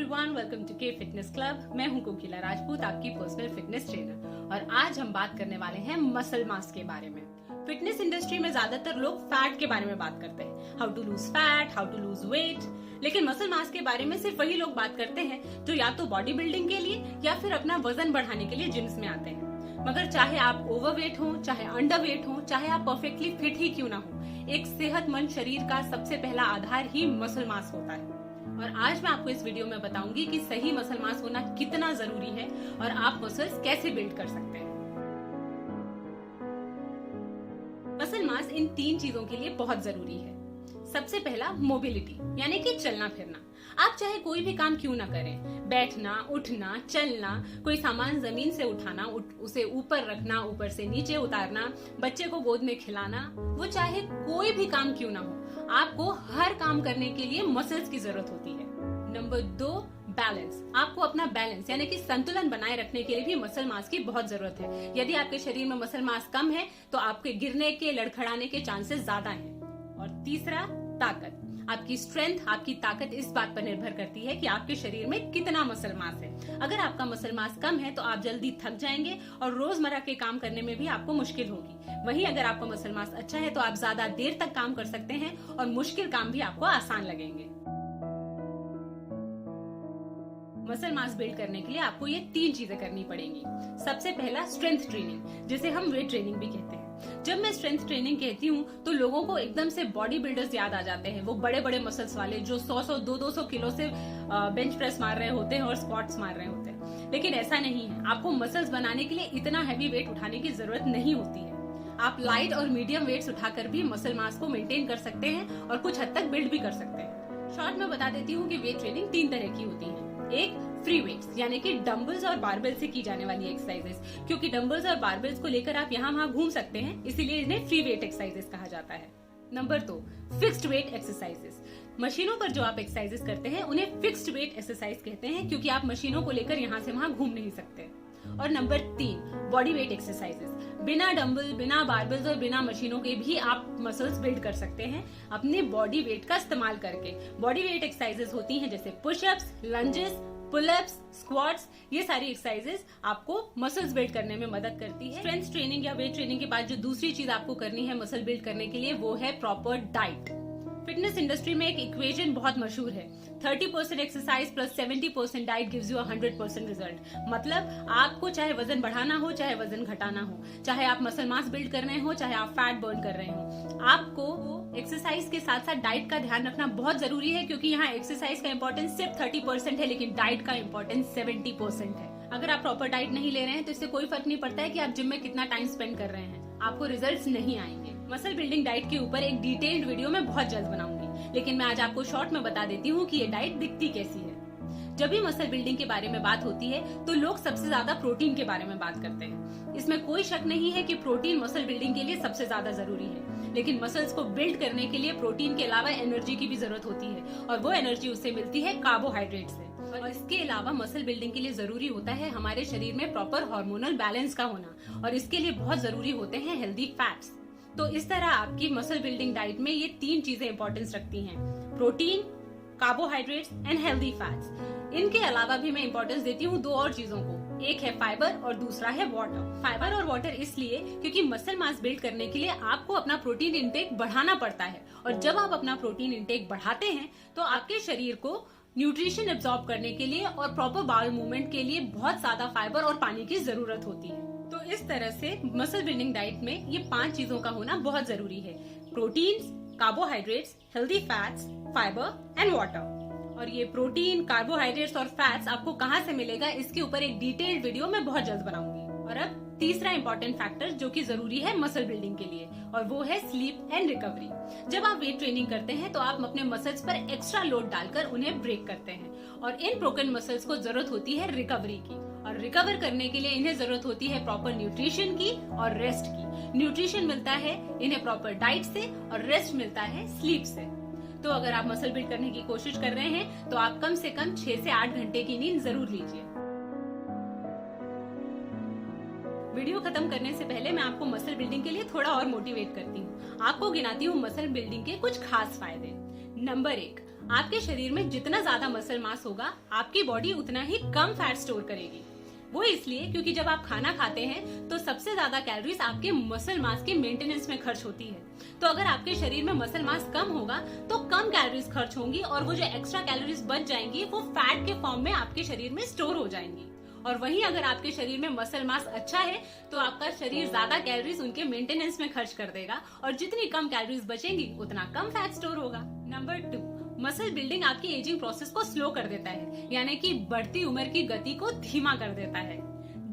Everyone, welcome to के fitness club. मैं हूं कोकिला राजपूत, आपकी पर्सनल फिटनेस ट्रेनर। और आज हम बात करने वाले हैं मसल मास के बारे में। फिटनेस इंडस्ट्री में ज्यादातर लोग फैट के बारे में बात करते हैं, how to lose fat, how to lose weight. लेकिन मसल मास के बारे में सिर्फ वही लोग बात करते हैं जो या तो बॉडी बिल्डिंग के लिए या फिर अपना वजन बढ़ाने के लिए जिम्स में आते हैं। मगर चाहे आप ओवरवेट हो, चाहे अंडर वेट हो, चाहे आप परफेक्टली फिट ही क्यों ना हो, एक सेहतमंद शरीर का सबसे पहला आधार ही मसल मास होता है। और आज मैं आपको इस वीडियो में बताऊंगी कि सही मसल मास होना कितना जरूरी है और आप मसल्स कैसे बिल्ड कर सकते हैं। मसल मास इन 3 चीजों के लिए बहुत जरूरी है। सबसे पहला मोबिलिटी, यानी कि चलना फिरना। आप चाहे कोई भी काम क्यों ना करें, बैठना, उठना, चलना, कोई सामान जमीन से उठाना, उसे ऊपर रखना, ऊपर से नीचे उतारना, बच्चे को गोद में खिलाना, वो चाहे कोई भी काम क्यों ना हो, आपको हर काम करने के लिए मसल्स की जरूरत होती है। Number 2, balance. आपको अपना बैलेंस यानी कि संतुलन बनाए रखने के लिए भी मसल मास की बहुत जरूरत है। यदि आपके शरीर में मसल मास कम है तो आपके गिरने के, लड़खड़ाने के चांसेस ज्यादा हैं। और तीसरा, ताकत। आपकी स्ट्रेंथ, आपकी ताकत इस बात पर निर्भर करती है कि आपके शरीर में कितना मसल मास है। अगर आपका मसल मास कम है तो आप जल्दी थक जाएंगे और रोजमर्रा के काम करने में भी आपको मुश्किल होगी। वहीं अगर आपका मसल मास अच्छा है तो आप ज्यादा देर तक काम कर सकते हैं और मुश्किल काम भी आपको आसान लगेंगे। मसल मास बिल्ड करने के लिए आपको ये 3 चीजें करनी पड़ेंगी। सबसे पहला, स्ट्रेंथ ट्रेनिंग, जिसे हम वेट ट्रेनिंग भी कहते हैं। जब मैं स्ट्रेंथ ट्रेनिंग कहती हूँ तो लोगों को एकदम से बॉडी बिल्डर्स याद आ जाते हैं, वो बड़े बड़े मसल्स वाले जो 100-100, 200-200 किलो से बेंच प्रेस मार रहे होते हैं और स्क्वाट्स मार रहे होते हैं। लेकिन ऐसा नहीं है। आपको मसल्स बनाने के लिए इतना हैवी वेट उठाने की जरूरत नहीं होती है। आप लाइट और मीडियम वेट्स उठाकर भी मसल मास को मेंटेन कर सकते हैं और कुछ हद तक बिल्ड भी कर सकते हैं। शॉर्ट में बता देती हूँ कि वेट ट्रेनिंग 3 तरह की होती है। एक, फ्री वेट्स, यानी कि डंबल्स और बारबेल्स से की जाने वाली एक्सरसाइजेस। क्योंकि डंबल्स और बारबेल्स को लेकर आप यहाँ वहाँ घूम सकते हैं, इसीलिए इन्हें फ्री वेट एक्सरसाइजेस कहा जाता है। Number 2, fixed weight exercises. मशीनों पर जो आप एक्सरसाइजेस करते हैं उन्हें फिक्स्ड वेट एक्सरसाइज कहते हैं, क्योंकि आप मशीनों को लेकर यहाँ से वहाँ घूम नहीं सकते। और नंबर 3, बॉडी वेट एक्सरसाइजेस। बिना डंबल, बिना बारबल्स और बिना मशीनों के भी आप मसल्स बिल्ड कर सकते हैं अपने बॉडी वेट का इस्तेमाल करके। बॉडी वेट एक्सरसाइजेस होती हैं जैसे पुशअप्स, लंजेस, पुलअप्स, स्क्वाट्स। ये सारी एक्सरसाइजेस आपको मसल्स बिल्ड करने में मदद करती है। स्ट्रेंथ ट्रेनिंग या वेट ट्रेनिंग के बाद जो दूसरी चीज आपको करनी है मसल बिल्ड करने के लिए, वो है प्रॉपर डाइट। फिटनेस इंडस्ट्री में एक इक्वेशन बहुत मशहूर है, 30% exercise plus 70% diet gives you 100% result. मतलब आपको चाहे वजन बढ़ाना हो, चाहे वजन घटाना हो, चाहे आप मसल मास बिल्ड कर रहे हो, चाहे आप फैट बर्न कर रहे हो, आपको एक्सरसाइज के साथ साथ डाइट का ध्यान रखना बहुत जरूरी है। क्योंकि यहाँ एक्सरसाइज का इंपॉर्टेंस सिर्फ 30% है, लेकिन डाइट का इंपॉर्टेंस 70% है। अगर आप प्रॉपर डाइट नहीं ले रहे हैं तो इससे कोई फर्क नहीं पड़ता है कि आप जिम में कितना टाइम स्पेंड कर रहे हैं, आपको रिजल्ट्स नहीं आएंगे। मसल बिल्डिंग डाइट के ऊपर एक डिटेल्ड वीडियो मैं बहुत जल्द बनाऊंगी, लेकिन मैं आज आपको शॉर्ट में बता देती हूँ कि ये डाइट दिखती कैसी है। जब भी मसल बिल्डिंग के बारे में बात होती है तो लोग सबसे ज्यादा प्रोटीन के बारे में बात करते हैं। इसमें कोई शक नहीं है कि प्रोटीन मसल बिल्डिंग के लिए सबसे ज्यादा जरूरी है, लेकिन मसल्स को बिल्ड करने के लिए प्रोटीन के अलावा एनर्जी की भी जरूरत होती है, और वो एनर्जी उससे मिलती है कार्बोहाइड्रेट से। और इसके अलावा मसल बिल्डिंग के लिए जरूरी होता है हमारे शरीर में प्रॉपर हार्मोनल बैलेंस का होना, और इसके लिए बहुत जरूरी होते हैं हेल्दी फैट्स। तो इस तरह आपकी मसल बिल्डिंग डाइट में ये 3 चीजें इंपॉर्टेंस रखती हैं, protein, carbohydrates and healthy fats. इनके अलावा भी मैं इंपॉर्टेंस देती हूँ 2 और चीजों को, एक है फाइबर और दूसरा है वाटर। फाइबर और वाटर इसलिए क्योंकि मसल मास बिल्ड करने के लिए आपको अपना प्रोटीन इंटेक बढ़ाना पड़ता है, और जब आप अपना प्रोटीन इंटेक बढ़ाते हैं तो आपके शरीर को न्यूट्रिशन एब्जॉर्ब करने के लिए और प्रॉपर बाउल मूवमेंट के लिए बहुत ज्यादा फाइबर और पानी की जरूरत होती है। तो इस तरह से मसल बिल्डिंग डाइट में ये 5 चीजों का होना बहुत जरूरी है, proteins, carbohydrates, healthy fats, fibre and water. और ये प्रोटीन, कार्बोहाइड्रेट्स और फैट्स आपको कहाँ से मिलेगा, इसके ऊपर एक डिटेल्ड वीडियो मैं बहुत जल्द बनाऊंगी। और अब तीसरा इंपॉर्टेंट फैक्टर जो कि जरूरी है मसल बिल्डिंग के लिए, और वो है स्लीप एंड रिकवरी। जब आप वेट ट्रेनिंग करते हैं तो आप अपने मसल्स पर एक्स्ट्रा लोड डालकर उन्हें ब्रेक करते हैं, और इन ब्रोकन मसल्स को जरूरत होती है रिकवरी की। और रिकवर करने के लिए इन्हें जरूरत होती है प्रॉपर न्यूट्रिशन की और रेस्ट की। न्यूट्रिशन मिलता है इन्हें प्रॉपर डाइट से, और रेस्ट मिलता है स्लीप से। तो अगर आप मसल बिल्ड करने की कोशिश कर रहे हैं तो आप कम से कम 6 से 8 घंटे की नींद जरूर लीजिए। वीडियो खत्म करने से पहले मैं आपको मसल बिल्डिंग के लिए थोड़ा और मोटिवेट करती हूँ। आपको गिनाती हूँ मसल बिल्डिंग के कुछ खास फायदे। नंबर 1, आपके शरीर में जितना ज्यादा मसल मास होगा आपकी बॉडी उतना ही कम फैट स्टोर करेगी। वो इसलिए क्योंकि जब आप खाना खाते हैं तो सबसे ज्यादा कैलोरीज आपके मसल मास के मेंटेनेंस में खर्च होती है। तो अगर आपके शरीर में मसल मास कम होगा तो कम कैलोरीज खर्च होंगी और वो जो एक्स्ट्रा कैलोरीज बच जाएंगी वो फैट के फॉर्म में आपके शरीर में स्टोर हो जाएंगी। और वहीं अगर आपके शरीर में मसल मास अच्छा है तो आपका शरीर ज्यादा कैलोरीज उनके मेंटेनेंस में खर्च कर देगा और जितनी कम कैलोरीज बचेंगी उतना कम फैट स्टोर होगा। नंबर 2, मसल बिल्डिंग आपकी एजिंग प्रोसेस को स्लो कर देता है, यानी कि बढ़ती उम्र की गति को धीमा कर देता है।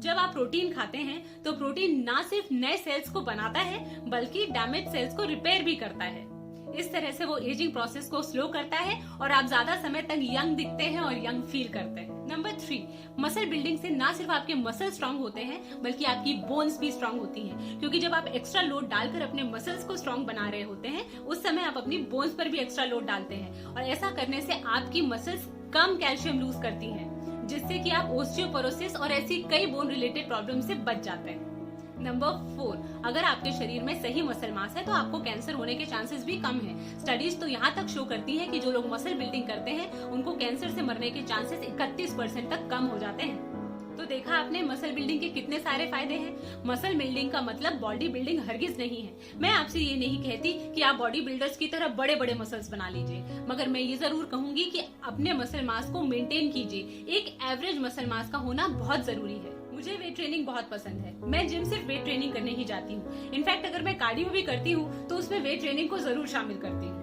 जब आप प्रोटीन खाते हैं तो प्रोटीन ना सिर्फ नए सेल्स को बनाता है बल्कि डैमेज सेल्स को रिपेयर भी करता है। इस तरह से वो एजिंग प्रोसेस को स्लो करता है और आप ज्यादा समय तक यंग दिखते हैं और यंग फील करते हैं। नंबर 3, मसल बिल्डिंग से ना सिर्फ आपके मसल स्ट्रांग होते हैं बल्कि आपकी बोन्स भी स्ट्रांग होती हैं, क्योंकि जब आप एक्स्ट्रा लोड डालकर अपने मसल्स को स्ट्रांग बना रहे होते हैं उस समय आप अपनी बोन्स पर भी एक्स्ट्रा लोड डालते हैं और ऐसा करने से आपकी मसल्स कम कैल्शियम लूज करती हैं, जिससे कि आप ओस्टियोपोरोसिस और ऐसी कई बोन रिलेटेड प्रॉब्लम से बच जाते हैं। नंबर 4, अगर आपके शरीर में सही मसल मास है तो आपको कैंसर होने के चांसेस भी कम हैं। स्टडीज तो यहाँ तक शो करती हैं कि जो लोग मसल बिल्डिंग करते हैं उनको कैंसर से मरने के चांसेस 31% तक कम हो जाते हैं। तो देखा आपने मसल बिल्डिंग के कितने सारे फायदे हैं। मसल बिल्डिंग का मतलब बॉडी बिल्डिंग हरगिज नहीं है। मैं आपसे ये नहीं कहती कि आप बॉडी बिल्डर्स की तरह बड़े बड़े मसल्स बना लीजिए, मगर मैं ये जरूर कहूंगी कि अपने मसल मास को मेंटेन कीजिए। एक एवरेज मसल मास का होना बहुत जरूरी है। मुझे वेट ट्रेनिंग बहुत पसंद है। मैं जिम सिर्फ वेट ट्रेनिंग करने ही जाती हूँ। इनफैक्ट अगर मैं कार्डियो भी करती हूँ तो उसमें वेट ट्रेनिंग को जरूर शामिल करती हूँ।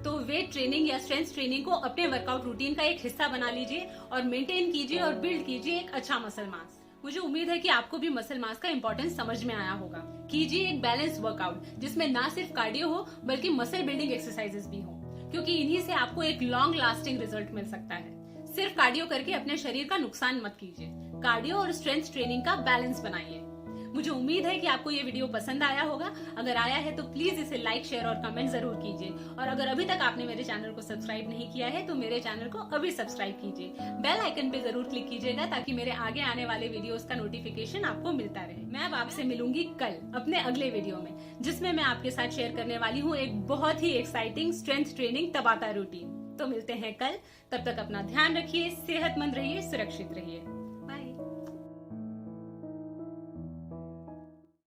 तो वेट ट्रेनिंग या स्ट्रेंथ ट्रेनिंग को अपने वर्कआउट रूटीन का एक हिस्सा बना लीजिए और मेंटेन कीजिए और बिल्ड कीजिए एक अच्छा मसल मास। मुझे उम्मीद है कि आपको भी मसल मास का इंपॉर्टेंस समझ में आया होगा। कीजिए एक बैलेंस वर्कआउट जिसमें ना सिर्फ कार्डियो हो बल्कि मसल बिल्डिंग एक्सरसाइजेस भी हो, क्योंकि इन्हीं से आपको एक लॉन्ग लास्टिंग रिजल्ट मिल सकता है। सिर्फ कार्डियो करके अपने शरीर का नुकसान मत कीजिए। कार्डियो और स्ट्रेंथ ट्रेनिंग का बैलेंस बनाइए। मुझे उम्मीद है कि आपको ये वीडियो पसंद आया होगा। अगर आया है तो प्लीज इसे लाइक, शेयर और कमेंट जरूर कीजिए। और अगर अभी तक आपने मेरे चैनल को सब्सक्राइब नहीं किया है तो मेरे चैनल को अभी सब्सक्राइब कीजिए। बेल आइकन पे जरूर क्लिक कीजिएगा ताकि मेरे आगे आने वाले वीडियोस का नोटिफिकेशन आपको मिलता रहे। मैं अब आपसे मिलूंगी कल अपने अगले वीडियो में, जिसमें मैं आपके साथ शेयर करने वाली हूँ एक बहुत ही एक्साइटिंग स्ट्रेंथ ट्रेनिंग तबाता रूटीन। तो मिलते हैं कल। तब तक अपना ध्यान रखिए, सेहतमंद रहिए, सुरक्षित रहिए।